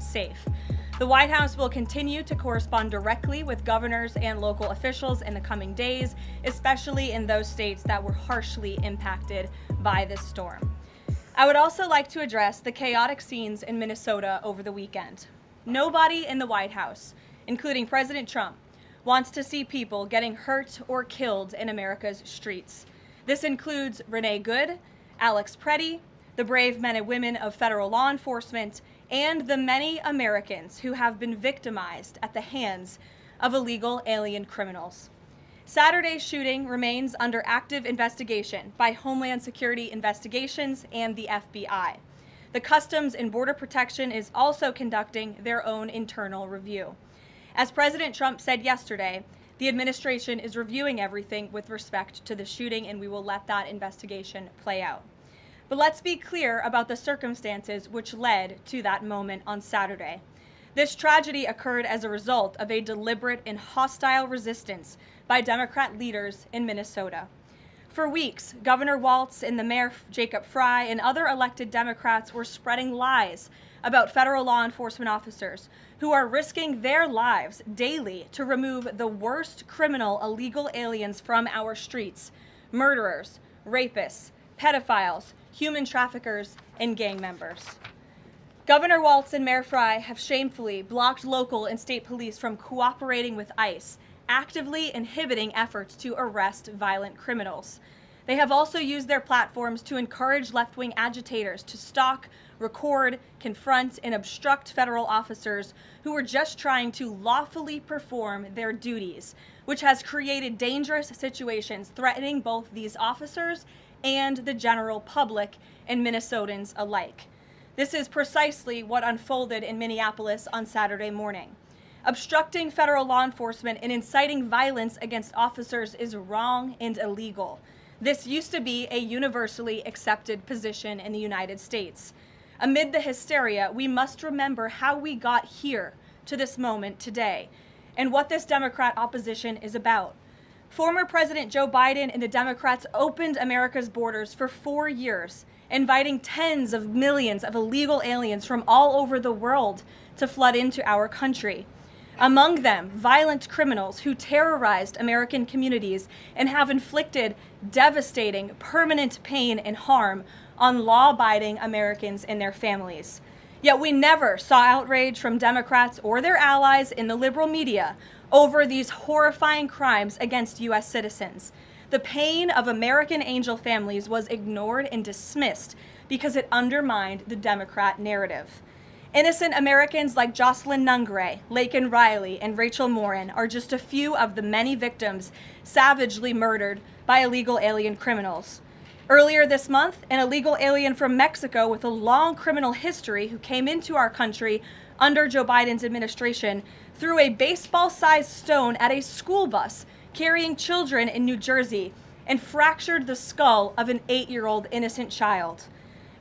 safe. The White House will continue to correspond directly with governors and local officials in the coming days, especially in those states that were harshly impacted by this storm. I would also like to address the chaotic scenes in Minnesota over the weekend. Nobody in the White House, including President Trump, wants to see people getting hurt or killed in America's streets. This includes Renee Good, Alex Preddy, the brave men and women of federal law enforcement, and the many Americans who have been victimized at the hands of illegal alien criminals. Saturday's shooting remains under active investigation by Homeland Security Investigations and the FBI. The Customs and Border Protection is also conducting their own internal review. As President Trump said yesterday, the administration is reviewing everything with respect to the shooting, and we will let that investigation play out. But let's be clear about the circumstances which led to that moment on Saturday. This tragedy occurred as a result of a deliberate and hostile resistance by Democrat leaders in Minnesota. For weeks, Governor Walz and the Mayor Jacob Frey and other elected Democrats were spreading lies about federal law enforcement officers who are risking their lives daily to remove the worst criminal illegal aliens from our streets: murderers, rapists, pedophiles, human traffickers, and gang members. Governor Walz and Mayor Frey have shamefully blocked local and state police from cooperating with ICE, actively inhibiting efforts to arrest violent criminals. They have also used their platforms to encourage left-wing agitators to stalk, record, confront, and obstruct federal officers who are just trying to lawfully perform their duties, which has created dangerous situations threatening both these officers and the general public and Minnesotans alike. This is precisely what unfolded in Minneapolis on Saturday morning. Obstructing federal law enforcement and inciting violence against officers is wrong and illegal. This used to be a universally accepted position in the United States. Amid the hysteria, we must remember how we got here to this moment today and what this Democrat opposition is about. Former President Joe Biden and the Democrats opened America's borders for 4 years, inviting tens of millions of illegal aliens from all over the world to flood into our country. Among them, violent criminals who terrorized American communities and have inflicted devastating, permanent pain and harm on law-abiding Americans and their families. Yet we never saw outrage from Democrats or their allies in the liberal media over these horrifying crimes against U.S. citizens. The pain of American angel families was ignored and dismissed because it undermined the Democrat narrative. Innocent Americans like Jocelyn Nungray, Laken Riley, and Rachel Morin are just a few of the many victims savagely murdered by illegal alien criminals. Earlier this month, an illegal alien from Mexico with a long criminal history who came into our country under Joe Biden's administration threw a baseball-sized stone at a school bus carrying children in New Jersey and fractured the skull of an 8-year-old innocent child.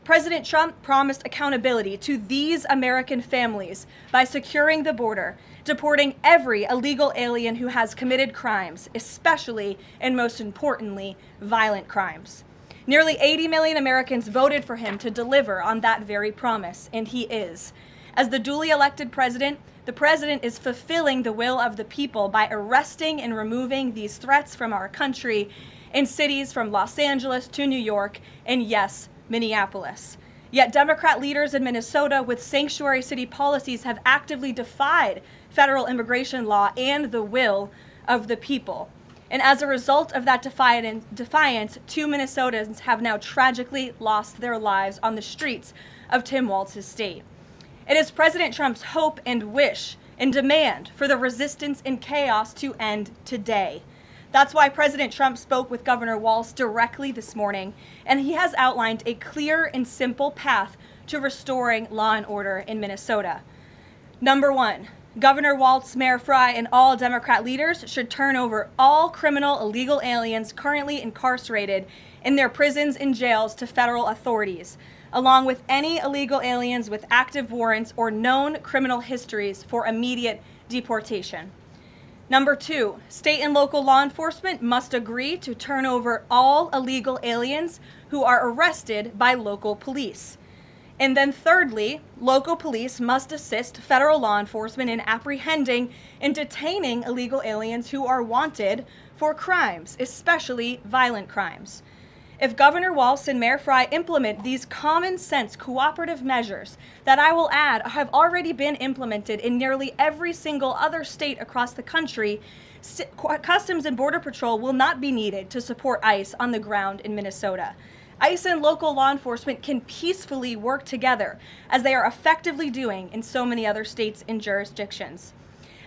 President Trump promised accountability to these American families by securing the border, deporting every illegal alien who has committed crimes, especially and most importantly, violent crimes. Nearly 80 million Americans voted for him to deliver on that very promise, and he is. As the duly elected president, the president is fulfilling the will of the people by arresting and removing these threats from our country in cities from Los Angeles to New York and, yes, Minneapolis. Yet Democrat leaders in Minnesota with sanctuary city policies have actively defied federal immigration law and the will of the people. And as a result of that defiance, 2 Minnesotans have now tragically lost their lives on the streets of Tim Walz's state. It is President Trump's hope and wish and demand for the resistance and chaos to end today. That's why President Trump spoke with Governor Walz directly this morning, and he has outlined a clear and simple path to restoring law and order in Minnesota. Number 1, Governor Walz, Mayor Frey, and all Democrat leaders should turn over all criminal illegal aliens currently incarcerated in their prisons and jails to federal authorities, along with any illegal aliens with active warrants or known criminal histories for immediate deportation. Number 2, state and local law enforcement must agree to turn over all illegal aliens who are arrested by local police. And then thirdly, local police must assist federal law enforcement in apprehending and detaining illegal aliens who are wanted for crimes, especially violent crimes. If Governor Walz and Mayor Frey implement these common sense cooperative measures that I will add have already been implemented in nearly every single other state across the country, Customs and Border Patrol will not be needed to support ICE on the ground in Minnesota. ICE and local law enforcement can peacefully work together, as they are effectively doing in so many other states and jurisdictions.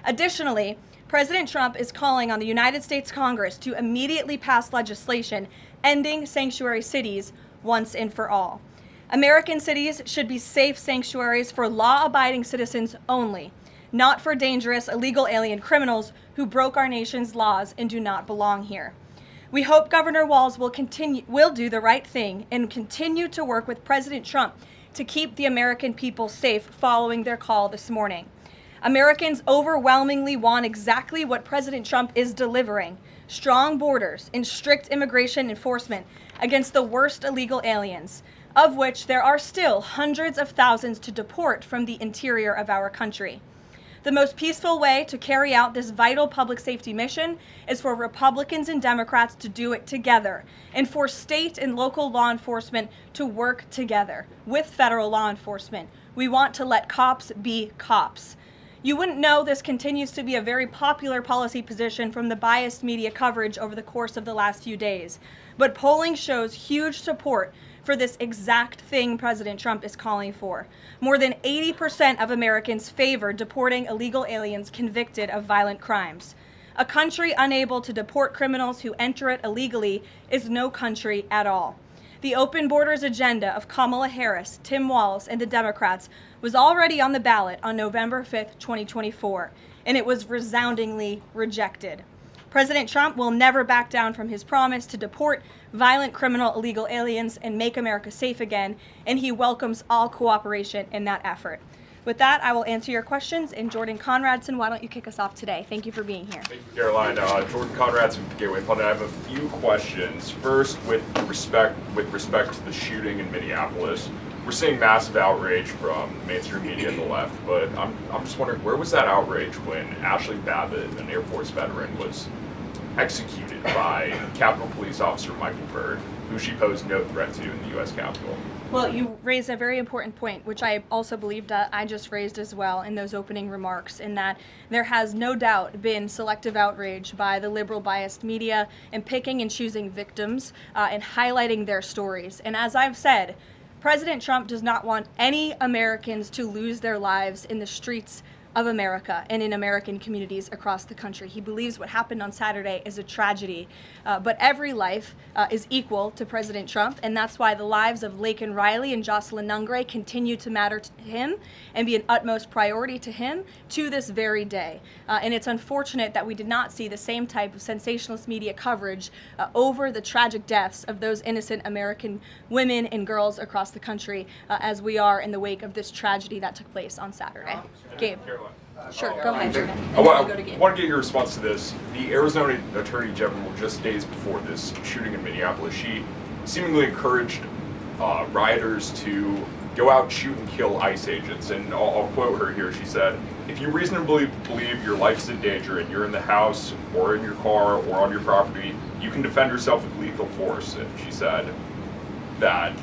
Additionally, President Trump is calling on the United States Congress to immediately pass legislation ending sanctuary cities once and for all. American cities should be safe sanctuaries for law-abiding citizens only, not for dangerous illegal alien criminals who broke our nation's laws and do not belong here. We hope Governor Walz will do the right thing and continue to work with President Trump to keep the American people safe following their call this morning. Americans overwhelmingly want exactly what President Trump is delivering: strong borders and strict immigration enforcement against the worst illegal aliens, of which there are still hundreds of thousands to deport from the interior of our country. The most peaceful way to carry out this vital public safety mission is for Republicans and Democrats to do it together, and for state and local law enforcement to work together with federal law enforcement. We want to let cops be cops. You wouldn't know this continues to be a very popular policy position from the biased media coverage over the course of the last few days, but polling shows huge support for this exact thing President Trump is calling for. More than 80% of Americans favor deporting illegal aliens convicted of violent crimes. A country unable to deport criminals who enter it illegally is no country at all. The open borders agenda of Kamala Harris, Tim Walz, and the Democrats was already on the ballot on November 5th, 2024, and it was resoundingly rejected. President Trump will never back down from his promise to deport violent criminal illegal aliens and make America safe again, and he welcomes all cooperation in that effort. With that, I will answer your questions. And Jordan Conradson, why don't you kick us off today? Thank you for being here. Thank you, Caroline. Jordan Conradson with Gateway Pundit. I have a few questions. First, with respect to the shooting in Minneapolis, we're seeing massive outrage from mainstream media and the left, but I'm just wondering, where was that outrage when Ashley Babbitt, an Air Force veteran, was executed by Capitol Police Officer Michael Byrd, who she posed no threat to in the U.S. Capitol? Well, you raised a very important point, which I also believed I just raised as well in those opening remarks, in that there has no doubt been selective outrage by the liberal biased media in picking and choosing victims and highlighting their stories. And as I've said, President Trump does not want any Americans to lose their lives in the streets of America and in American communities across the country. He believes what happened on Saturday is a tragedy, but every life is equal to President Trump, and that's why the lives of Laken Riley and Jocelyn Nungray continue to matter to him and be an utmost priority to him to this very day. And it's unfortunate that we did not see the same type of sensationalist media coverage over the tragic deaths of those innocent American women and girls across the country as we are in the wake of this tragedy that took place on Saturday. Gabe. Sure, go ahead. I want to get your response to this. The Arizona Attorney General, just days before this shooting in Minneapolis, she seemingly encouraged rioters to go out, shoot, and kill ICE agents. And I'll quote her here. She said, "If you reasonably believe your life's in danger and you're in the house or in your car or on your property, you can defend yourself with lethal force." And she said that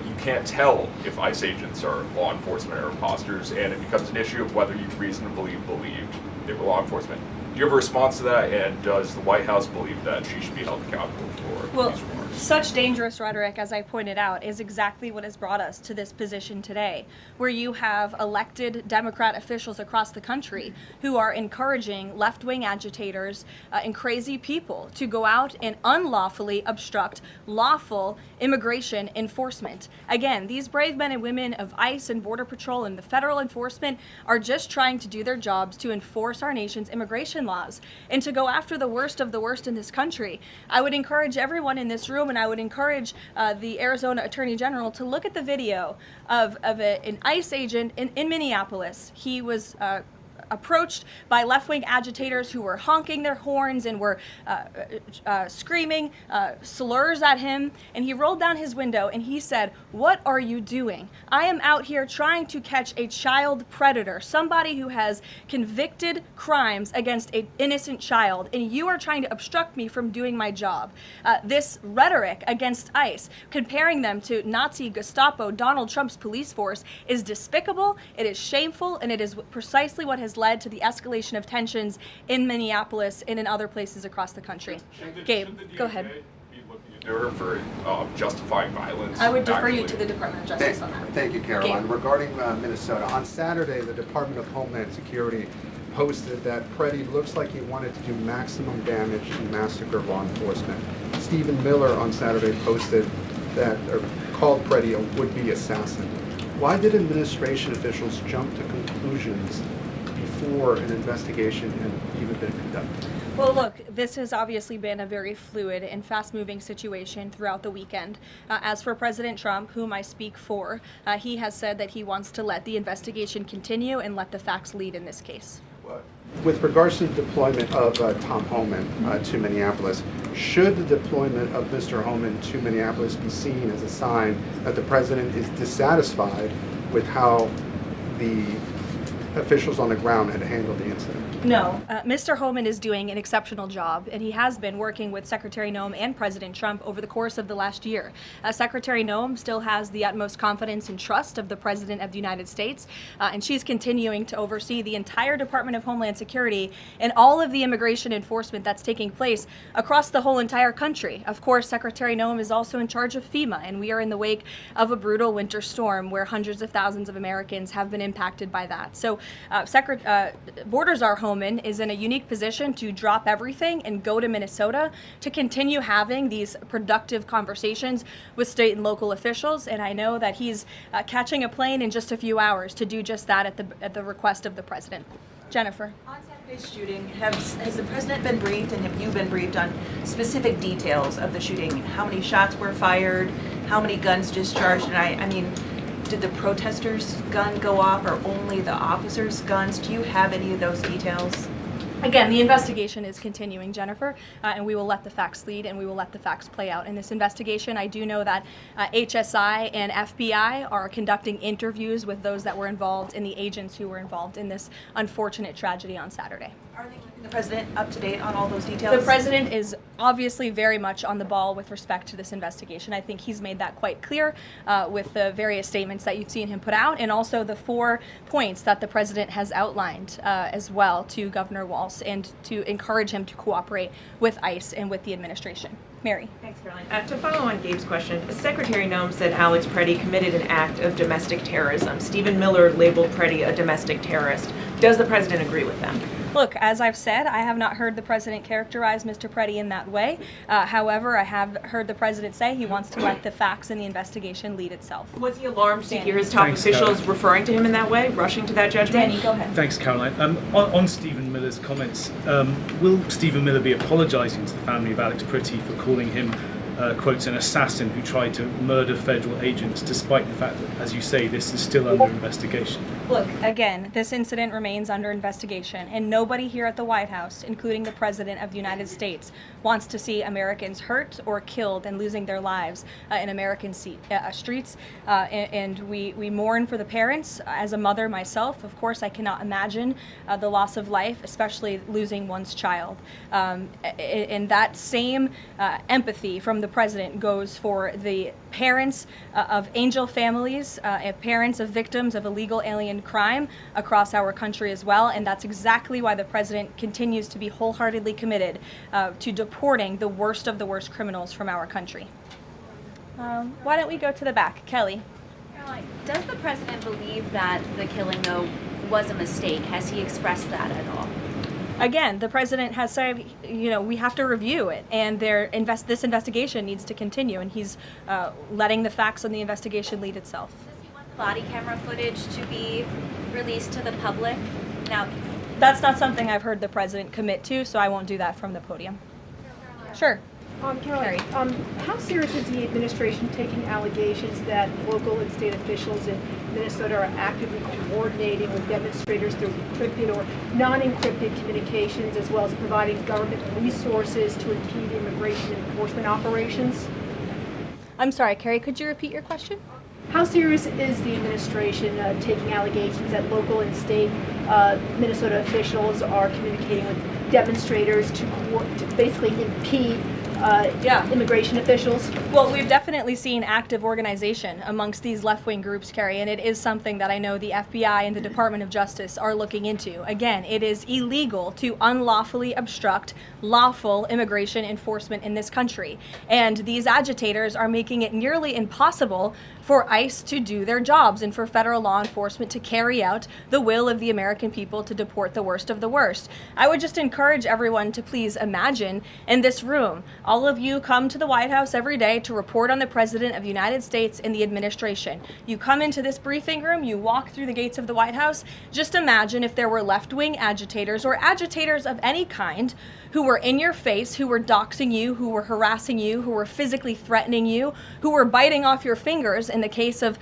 you can't tell if ICE agents are law enforcement or imposters, and it becomes an issue of whether you reasonably believed they were law enforcement. Do you have a response to that, and does the White House believe that she should be held accountable for these remarks? Such dangerous rhetoric, as I pointed out, is exactly what has brought us to this position today, where you have elected Democrat officials across the country who are encouraging left-wing agitators and crazy people to go out and unlawfully obstruct lawful immigration enforcement. Again, these brave men and women of ICE and Border Patrol and the federal enforcement are just trying to do their jobs to enforce our nation's immigration laws and to go after the worst of the worst in this country. I would encourage everyone in this room, and I would encourage the Arizona Attorney General to look at the video of an ICE agent in Minneapolis. He was approached by left-wing agitators who were honking their horns and were screaming slurs at him. And he rolled down his window and he said, "What are you doing? I am out here trying to catch a child predator, somebody who has convicted crimes against an innocent child, and you are trying to obstruct me from doing my job." This rhetoric against ICE, comparing them to Nazi Gestapo, Donald Trump's police force, is despicable, it is shameful, and it is precisely what has led to the escalation of tensions in Minneapolis and in other places across the country. Gabe, go ahead. Be looking into her for justifying violence? I would defer you to the Department of Justice on that. Thank you, Caroline. Gabe. Regarding Minnesota, on Saturday, the Department of Homeland Security posted that Preddy looks like he wanted to do maximum damage and massacre law enforcement. Stephen Miller on Saturday posted that, or called Preddy a would-be assassin. Why did administration officials jump to conclusions before an investigation had even been conducted? Well, look, this has obviously been a very fluid and fast-moving situation throughout the weekend. As for President Trump, whom I speak for, he has said that he wants to let the investigation continue and let the facts lead in this case. With regards to the deployment of Tom Homan to Minneapolis, should the deployment of Mr. Homan to Minneapolis be seen as a sign that the president is dissatisfied with how the officials on the ground had handled the incident? No, Mr. Homan is doing an exceptional job, and he has been working with Secretary Noem and President Trump over the course of the last year. Secretary Noem still has the utmost confidence and trust of the President of the United States, and she's continuing to oversee the entire Department of Homeland Security and all of the immigration enforcement that's taking place across the whole entire country. Of course, Secretary Noem is also in charge of FEMA, and we are in the wake of a brutal winter storm where hundreds of thousands of Americans have been impacted by that. So Borders Our Homan is in a unique position to drop everything and go to Minnesota to continue having these productive conversations with state and local officials. And I know that he's catching a plane in just a few hours to do just that at the request of the president. Jennifer. On Saturday's shooting, has the president been briefed, and have you been briefed on specific details of the shooting? How many shots were fired? How many guns discharged? And I mean, did the protesters' gun go off, or only the officers' guns? Do you have any of those details? Again, the investigation is continuing, Jennifer, and we will let the facts lead and we will let the facts play out in this investigation. I do know that HSI and FBI are conducting interviews with those that were involved and the agents who were involved in this unfortunate tragedy on Saturday. Are they keeping the president up to date on all those details? The president is obviously very much on the ball with respect to this investigation. I think he's made that quite clear with the various statements that you've seen him put out, and also the 4 points that the president has outlined as well to Governor Walz, and to encourage him to cooperate with ICE and with the administration. Mary. Thanks, Caroline. To follow on Gabe's question, Secretary Noem said Alex Preddy committed an act of domestic terrorism. Stephen Miller labeled Preddy a domestic terrorist. Does the president agree with them? Look, as I've said, I have not heard the president characterize Mr. Preddy in that way. However, I have heard the president say he wants to let the facts in the investigation lead itself. Was he alarmed to hear his top officials referring to him in that way, rushing to that judgment? Danny, go ahead. Thanks, Caroline. On Stephen Miller's comments, will Stephen Miller be apologising to the family of Alex Preddy for calling him, quotes, an assassin who tried to murder federal agents, despite the fact that, as you say, this is still under investigation? Look, again, this incident remains under investigation, and nobody here at the White House, including the President of the United States, wants to see Americans hurt or killed and losing their lives in American streets. And we mourn for the parents. As a mother myself, of course, I cannot imagine the loss of life, especially losing one's child. And that same empathy from the President goes for the parents of angel families, parents of victims of illegal alien crime across our country as well. And that's exactly why the President continues to be wholeheartedly committed to deporting the worst of the worst criminals from our country. Why don't we go to the back? Kelly. Caroline, does the president believe that the killing, though, was a mistake? Has he expressed that at all? Again, the president has said, we have to review it, and this investigation needs to continue, and he's letting the facts on the investigation lead itself. Does he want the body camera footage to be released to the public? Now, that's not something I've heard the president commit to, so I won't do that from the podium. Sure. Karoline, how serious is the administration taking allegations that local and state officials in Minnesota are actively coordinating with demonstrators through encrypted or non-encrypted communications, as well as providing government resources to impede immigration enforcement operations? I'm sorry, Carrie, could you repeat your question? How serious is the administration taking allegations that local and state Minnesota officials are communicating with demonstrators to basically impede immigration officials? Well, we've definitely seen active organization amongst these left-wing groups, Carrie, and it is something that I know the FBI and the Department of Justice are looking into. Again, it is illegal to unlawfully obstruct lawful immigration enforcement in this country. And these agitators are making it nearly impossible for ICE to do their jobs and for federal law enforcement to carry out the will of the American people to deport the worst of the worst. I would just encourage everyone to please imagine in this room, all of you come to the White House every day to report on the President of the United States and the administration. You come into this briefing room, you walk through the gates of the White House. Just imagine if there were left-wing agitators or agitators of any kind who were in your face, who were doxing you, who were harassing you, who were physically threatening you, who were biting off your fingers in the case of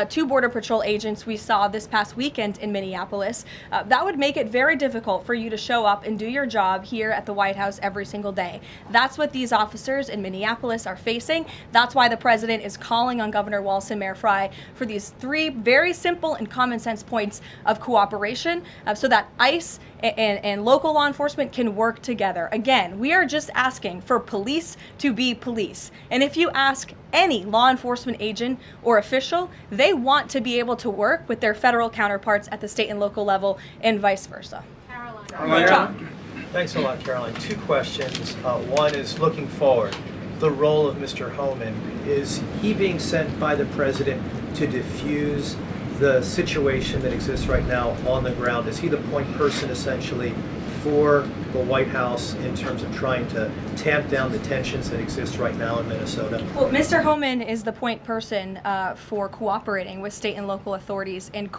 two Border Patrol agents we saw this past weekend in Minneapolis. That would make it very difficult for you to show up and do your job here at the White House every single day. That's what these officers in Minneapolis are facing. That's why the president is calling on Governor Walz and Mayor Frey for these three very simple and common sense points of cooperation so that ICE and local law enforcement can work together. Again, we are just asking for police to be police. And if you ask any law enforcement agent or official, they want to be able to work with their federal counterparts at the state and local level and vice versa. Karoline. Thanks a lot, Karoline. Two questions. One is looking forward. The role of Mr. Homan. Is he being sent by the president to diffuse the situation that exists right now on the ground? Is he the point person essentially for the White House in terms of trying to tamp down the tensions that exist right now in Minnesota? Well, Mr. Homan is the point person for cooperating with state and local authorities and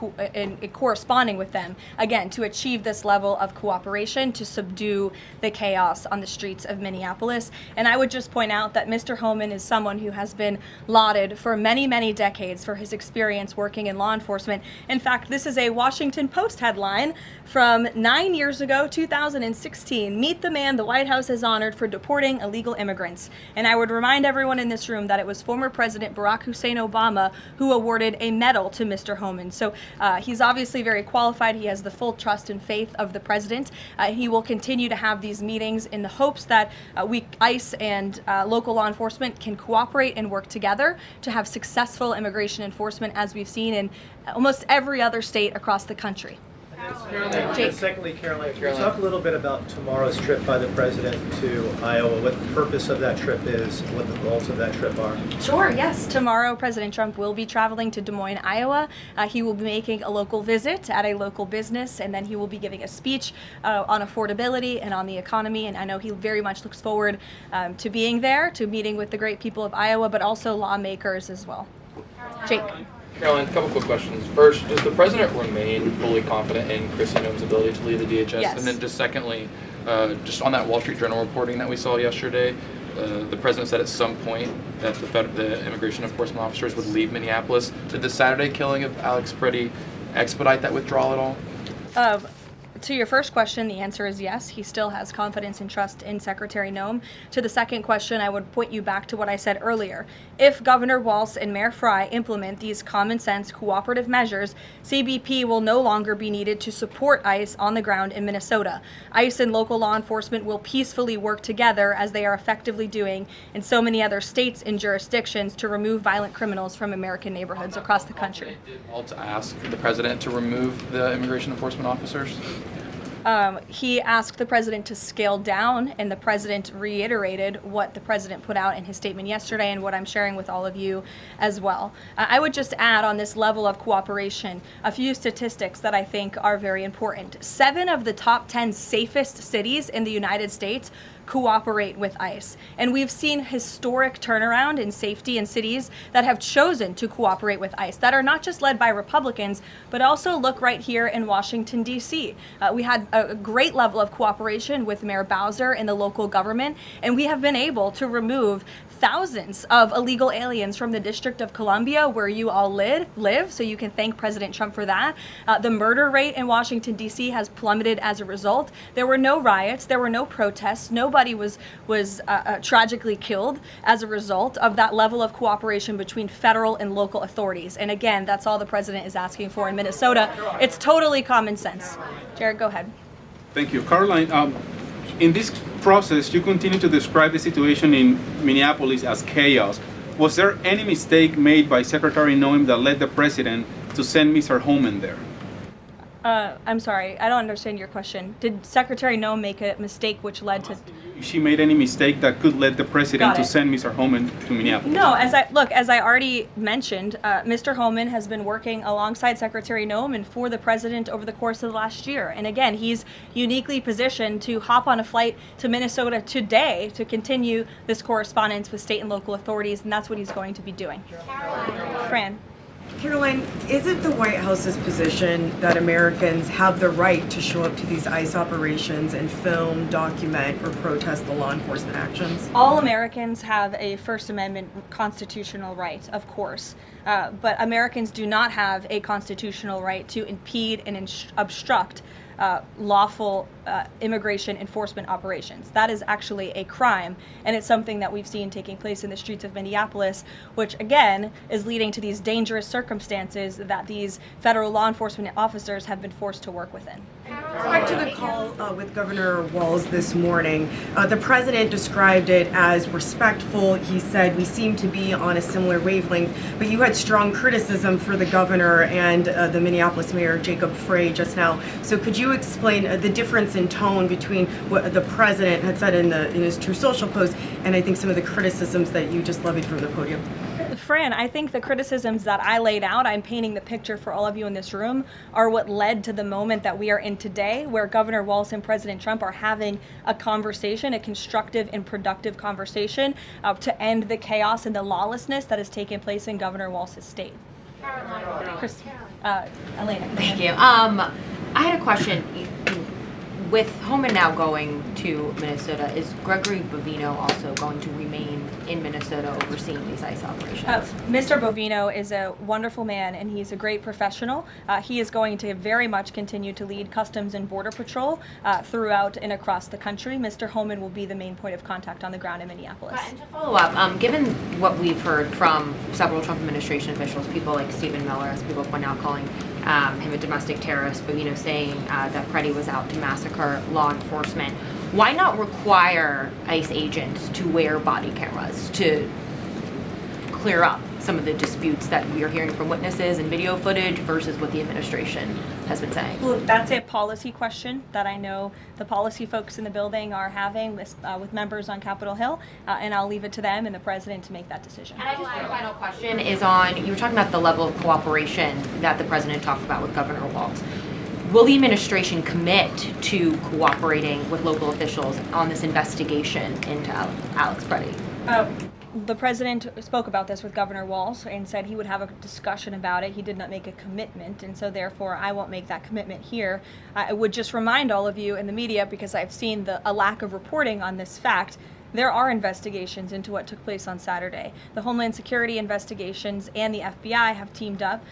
corresponding with them, again, to achieve this level of cooperation to subdue the chaos on the streets of Minneapolis. And I would just point out that Mr. Homan is someone who has been lauded for many, many decades for his experience working in law enforcement. In fact, this is a Washington Post headline from 9 years ago, 2016. Meet the man the White House has honored for deporting illegal immigrants. And I would remind everyone in this room that it was former President Barack Hussein Obama who awarded a medal to Mr. Homan. So he's obviously very qualified. He has the full trust and faith of the president. He will continue to have these meetings in the hopes that ICE and local law enforcement can cooperate and work together to have successful immigration enforcement, as we've seen in almost every other state across the country. And secondly, Karoline, can you talk a little bit about tomorrow's trip by the president to Iowa, what the purpose of that trip is, what the goals of that trip are? Sure, yes. Tomorrow, President Trump will be traveling to Des Moines, Iowa. He will be making a local visit at a local business, and then he will be giving a speech on affordability and on the economy. And I know he very much looks forward to being there, to meeting with the great people of Iowa, but also lawmakers as well. Jake. Karoline, a couple quick questions. First, does the president remain fully confident in Kristi Noem's ability to lead the DHS? Yes. And then just secondly, just on that Wall Street Journal reporting that we saw yesterday, the president said at some point that the immigration enforcement officers would leave Minneapolis. Did the Saturday killing of Alex Pretty expedite that withdrawal at all? To your first question, the answer is yes. He still has confidence and trust in Secretary Noem. To the second question, I would point you back to what I said earlier. If Governor Walz and Mayor Frey implement these common sense cooperative measures, CBP will no longer be needed to support ICE on the ground in Minnesota. ICE and local law enforcement will peacefully work together, as they are effectively doing in so many other states and jurisdictions, to remove violent criminals from American neighborhoods across the country. Did Walz ask the president to remove the immigration enforcement officers? He asked the president to scale down, and the president reiterated what the president put out in his statement yesterday and what I'm sharing with all of you as well. I would just add on this level of cooperation a few statistics that I think are very important. 7 of the top 10 safest cities in the United States cooperate with ICE. And we've seen historic turnaround in safety in cities that have chosen to cooperate with ICE, that are not just led by Republicans, but also look right here in Washington, D.C. We had a great level of cooperation with Mayor Bowser and the local government, and we have been able to remove thousands of illegal aliens from the District of Columbia, where you all live, so you can thank President Trump for that. The murder rate in Washington, D.C. has plummeted as a result. There were no riots, there were no protests, nobody was tragically killed as a result of that level of cooperation between federal and local authorities. And again, that's all the president is asking for in Minnesota. It's totally common sense. Jared, go ahead. Thank you. Karoline, in this process, you continue to describe the situation in Minneapolis as chaos. Was there any mistake made by Secretary Noem that led the president to send Mr. Homan there? I'm sorry, I don't understand your question. Did Secretary Noem make a mistake which led to... If she made any mistake that could lead the president to send Mr. Homan to Minneapolis? No, as I already mentioned, Mr. Homan has been working alongside Secretary Noem and for the president over the course of the last year. And again, he's uniquely positioned to hop on a flight to Minnesota today to continue this correspondence with state and local authorities, and that's what he's going to be doing. Fran. Karoline, is it the White House's position that Americans have the right to show up to these ICE operations and film, document, or protest the law enforcement actions? All Americans have a First Amendment constitutional right, of course, but Americans do not have a constitutional right to impede and obstruct lawful immigration enforcement operations. That is actually a crime, and it's something that we've seen taking place in the streets of Minneapolis, which again is leading to these dangerous circumstances that these federal law enforcement officers have been forced to work within. Back to the call with Governor Walz this morning, the president described it as respectful. He said we seem to be on a similar wavelength, but you had strong criticism for the governor and the Minneapolis mayor, Jacob Frey, just now. So could you explain the difference in tone between what the president had said in his True Social post and I think some of the criticisms that you just levied from the podium? Fran, I think the criticisms that I laid out, I'm painting the picture for all of you in this room, are what led to the moment that we are in today, where Governor Walz and President Trump are having a conversation, a constructive and productive conversation to end the chaos and the lawlessness that has taken place in Governor Walz's state. Elena. Thank you. I had a question. With Homan now going to Minnesota, is Gregory Bovino also going to remain in Minnesota overseeing these ICE operations? Mr. Bovino is a wonderful man, and he's a great professional. He is going to very much continue to lead Customs and Border Patrol throughout and across the country. Mr. Homan will be the main point of contact on the ground in Minneapolis. And to follow up, given what we've heard from several Trump administration officials, people like Stephen Miller, as people point out, calling him a domestic terrorist, Bovino saying that Preddy was out to massacre law enforcement. Why not require ICE agents to wear body cameras to clear up some of the disputes that we are hearing from witnesses and video footage versus what the administration has been saying? Well, that's a policy question that I know the policy folks in the building are having with members on Capitol Hill, and I'll leave it to them and the president to make that decision. And I just my final question is on, you were talking about the level of cooperation that the president talked about with Governor Walz. Will the administration commit to cooperating with local officials on this investigation into Alex Preddy? The president spoke about this with Governor Walz and said he would have a discussion about it. He did not make a commitment, and so therefore I won't make that commitment here. I would just remind all of you in the media, because I've seen a lack of reporting on this fact, there are investigations into what took place on Saturday. The Homeland Security investigations and the FBI have teamed up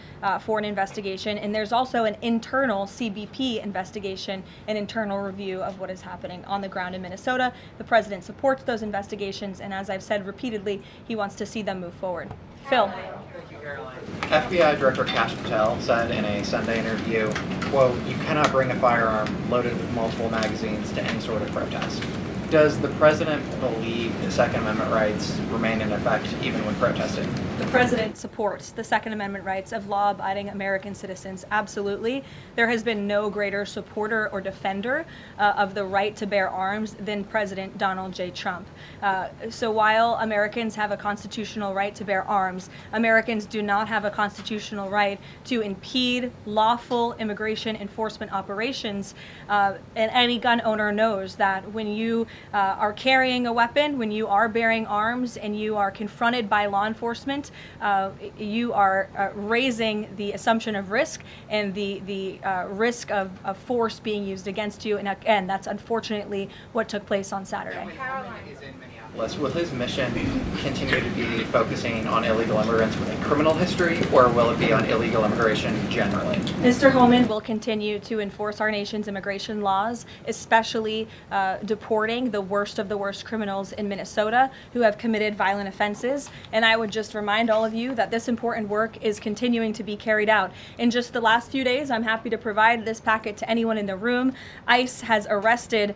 for an investigation, and there's also an internal CBP investigation, an internal review of what is happening on the ground in Minnesota. The president supports those investigations, and as I've said repeatedly, he wants to see them move forward. Phil. Thank you, Karoline. FBI Director Kash Patel said in a Sunday interview, quote, "You cannot bring a firearm loaded with multiple magazines to any sort of protest." Does the president believe the Second Amendment rights remain in effect even when protesting? The president supports the Second Amendment rights of law-abiding American citizens. Absolutely. There has been no greater supporter or defender of the right to bear arms than President Donald J. Trump. So while Americans have a constitutional right to bear arms, Americans do not have a constitutional right to impede lawful immigration enforcement operations. And any gun owner knows that when you are carrying a weapon, when you are bearing arms, and you are confronted by law enforcement, you are raising the assumption of risk and the risk of force being used against you. And again, that's unfortunately what took place on Saturday. Will his mission continue to be focusing on illegal immigrants with a criminal history, or will it be on illegal immigration generally? Mr. Homan will continue to enforce our nation's immigration laws, especially deporting the worst of the worst criminals in Minnesota who have committed violent offenses. And I would just remind all of you that this important work is continuing to be carried out. In just the last few days, I'm happy to provide this packet to anyone in the room. ICE has arrested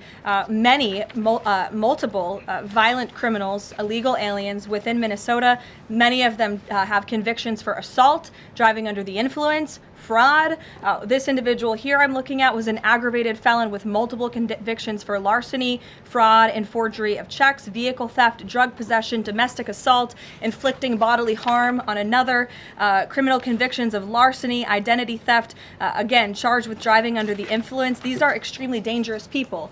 multiple violent criminals, illegal aliens within Minnesota. Many of them have convictions for assault, driving under the influence, fraud. This individual here I'm looking at was an aggravated felon with multiple convictions for larceny, fraud, and forgery of checks, vehicle theft, drug possession, domestic assault, inflicting bodily harm on another, criminal convictions of larceny, identity theft, again, charged with driving under the influence. These are extremely dangerous people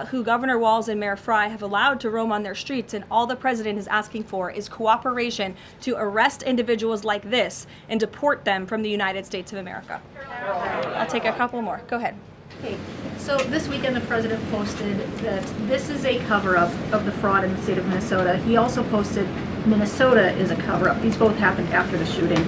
who Governor Walz and Mayor Frey have allowed to roam on their streets, and all the president is asking for is cooperation to arrest individuals like this and deport them from the United States of America. I'll take a couple more. Go ahead. Okay, so this weekend the president posted that this is a cover-up of the fraud in the state of Minnesota. He also posted Minnesota is a cover-up. These both happened after the shooting.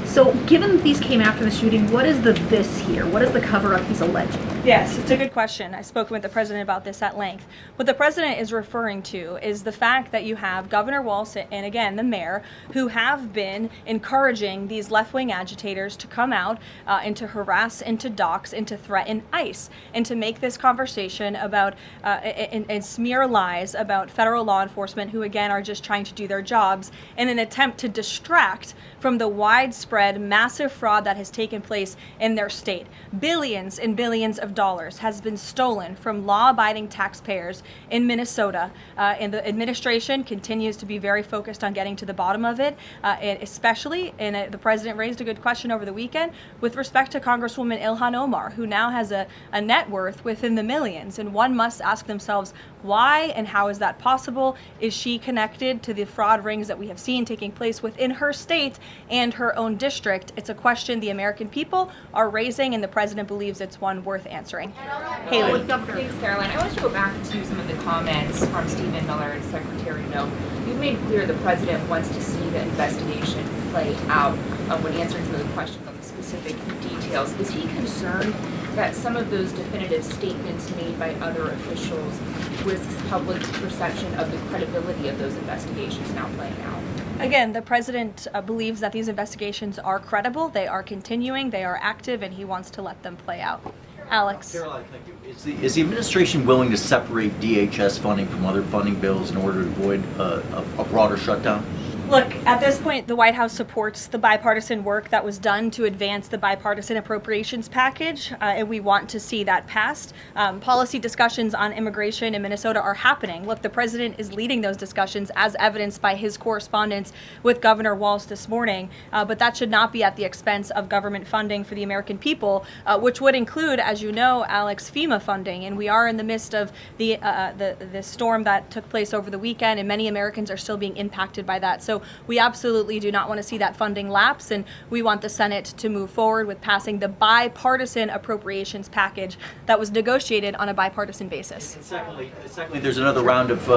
So given that these came after the shooting, what is the this here? What is the cover-up he's alleging? Yes, it's a good question. I've spoken with the president about this at length. What the president is referring to is the fact that you have Governor Walz and, again, the mayor, who have been encouraging these left-wing agitators to come out and to harass and to dox and to threaten ICE and to make this conversation about and smear lies about federal law enforcement who, again, are just trying to do their jobs in an attempt to distract from the widespread, massive fraud that has taken place in their state. Billions and billions of dollars has been stolen from law-abiding taxpayers in Minnesota, and the administration continues to be very focused on getting to the bottom of it, and especially, and the president raised a good question over the weekend, with respect to Congresswoman Ilhan Omar, who now has a net worth within the millions, and one must ask themselves why and how is that possible? Is she connected to the fraud rings that we have seen taking place within her state and her own district? It's a question the American people are raising, and the president believes it's one worth answering. Haley. Thanks, Karoline. I want to go back to some of the comments from Stephen Miller and Secretary Noem. You've made clear the president wants to see the investigation play out when answering some of the questions on the specific details. Is he concerned that some of those definitive statements made by other officials risks public perception of the credibility of those investigations now playing out? Again, the president believes that these investigations are credible, they are continuing, they are active, and he wants to let them play out. Alex. Karoline, thank you. Is the administration willing to separate DHS funding from other funding bills in order to avoid a broader shutdown? Look, at this point, the White House supports the bipartisan work that was done to advance the bipartisan appropriations package, and we want to see that passed. Policy discussions on immigration in Minnesota are happening. Look, the president is leading those discussions, as evidenced by his correspondence with Governor Walz this morning, but that should not be at the expense of government funding for the American people, which would include, as you know, Alex, FEMA funding, and we are in the midst of the storm that took place over the weekend, and many Americans are still being impacted by that. So we absolutely do not want to see that funding lapse, and we want the Senate to move forward with passing the bipartisan appropriations package that was negotiated on a bipartisan basis. And secondly, there's another round of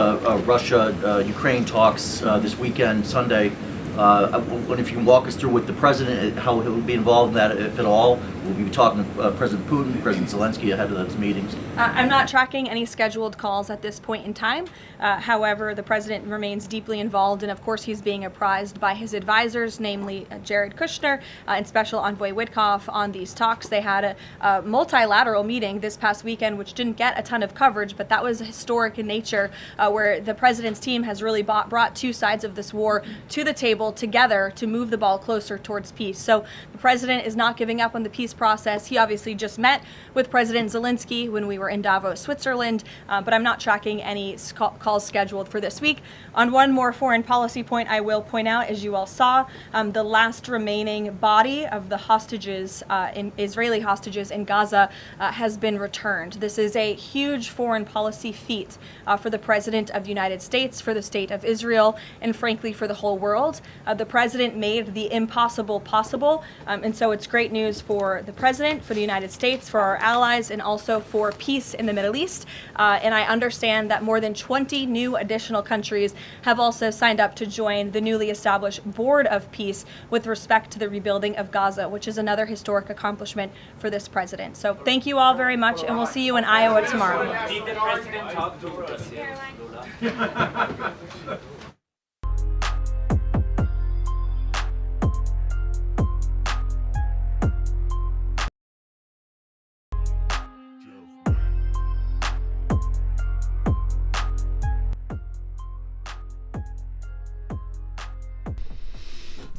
Russia-Ukraine talks this weekend, Sunday. I wonder if you can walk us through with the president, how he'll be involved in that, if at all. We'll be talking to President Putin, President Zelensky ahead of those meetings. I'm not tracking any scheduled calls at this point in time. However, the president remains deeply involved, and of course he's being apprised by his advisors, namely Jared Kushner and Special Envoy Witkoff, on these talks. They had a multilateral meeting this past weekend, which didn't get a ton of coverage, but that was historic in nature, where the president's team has really brought two sides of this war to the table able together to move the ball closer towards peace. So the president is not giving up on the peace process. He obviously just met with President Zelensky when we were in Davos, Switzerland, but I'm not tracking any calls scheduled for this week. On one more foreign policy point, I will point out, as you all saw, the last remaining body of the hostages, Israeli hostages in Gaza, has been returned. This is a huge foreign policy feat for the President of the United States, for the state of Israel, and frankly for the whole world. The President made the impossible possible, and so it's great news for the President, for the United States, for our allies, and also for peace in the Middle East. And I understand that more than 20 new additional countries have also signed up to join the newly established Board of Peace with respect to the rebuilding of Gaza, which is another historic accomplishment for this president. So thank you all very much, and we'll see you in Iowa tomorrow. Did the president talk to us?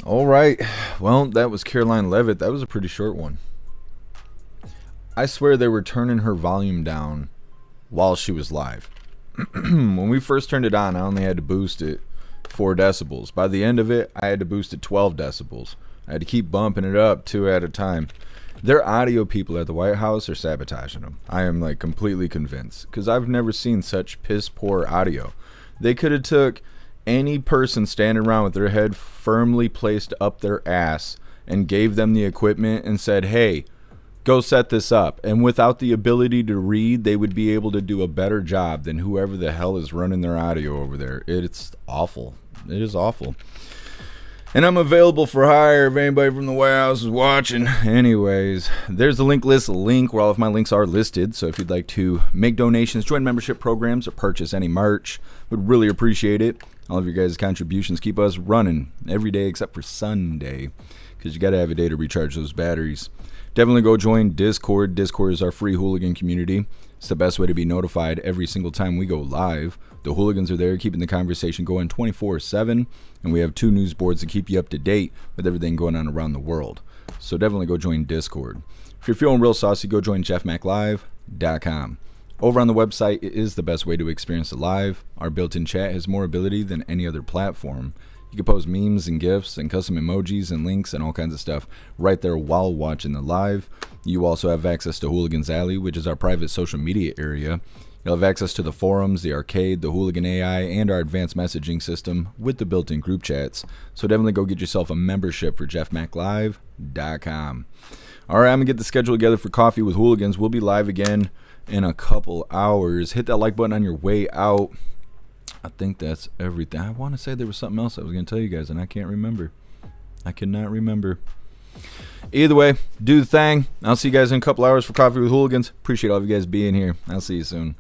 All right. Well, that was Karoline Leavitt. That was a pretty short one. I swear they were turning her volume down while she was live. When we first turned it on, I only had to boost it 4 decibels. By the end of it, I had to boost it 12 decibels. I had to keep bumping it up 2 at a time. Their audio people at the White House are sabotaging them. I am like completely convinced, because I've never seen such piss poor audio. They could have took any person standing around with their head firmly placed up their ass and gave them the equipment and said, hey, go set this up. And without the ability to read, they would be able to do a better job than whoever the hell is running their audio over there. It's awful. It is awful. And I'm available for hire if anybody from the White House is watching. Anyways, there's the link list link where all of my links are listed. So if you'd like to make donations, join membership programs, or purchase any merch, would really appreciate it. All of your guys' contributions keep us running every day except for Sunday, because you got to have a day to recharge those batteries. Definitely go join Discord. Discord is our free hooligan community. It's the best way to be notified every single time we go live. The hooligans are there keeping the conversation going 24/7, and we have 2 news boards to keep you up to date with everything going on around the world. So definitely go join Discord. If you're feeling real saucy, go join jeffmaclive.com. Over on the website, it is the best way to experience it live. Our built-in chat has more ability than any other platform. You can post memes and GIFs and custom emojis and links and all kinds of stuff right there while watching the live. You also have access to Hooligans Alley, which is our private social media area. You'll have access to the forums, the arcade, the Hooligan AI, and our advanced messaging system with the built-in group chats. So definitely go get yourself a membership for jeffmaclive.com. All right, I'm going to get the schedule together for Coffee with Hooligans. We'll be live again in a couple hours. Hit that like button on your way out. I think that's everything. I want to say there was something else I was going to tell you guys, and I can't remember. I cannot remember. Either way, do the thing. I'll see you guys in a couple hours for Coffee with Hooligans. Appreciate all of you guys being here. I'll see you soon.